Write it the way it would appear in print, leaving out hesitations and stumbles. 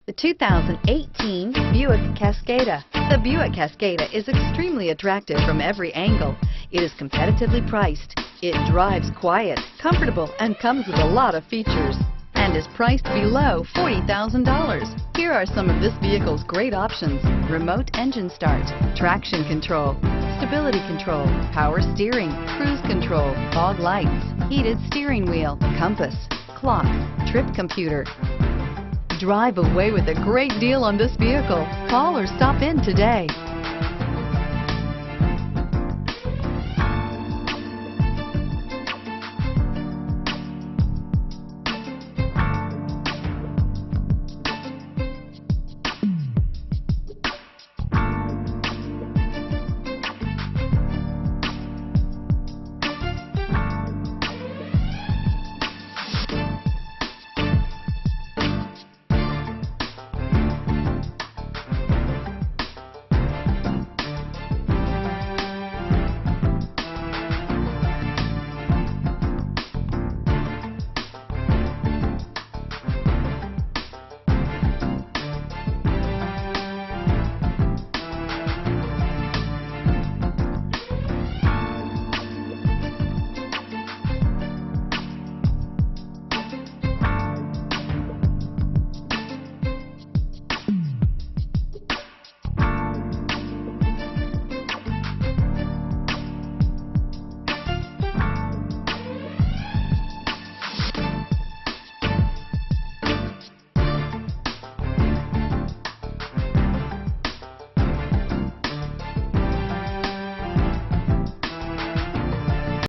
The 2018 Buick Cascada. The Buick Cascada is extremely attractive from every angle. It is competitively priced. It drives quiet, comfortable, and comes with a lot of features, and is priced below $40,000. Here are some of this vehicle's great options: remote engine start, traction control, stability control, power steering, cruise control, fog lights, heated steering wheel, compass, clock, trip computer. Drive away with a great deal on this vehicle. Call or stop in today.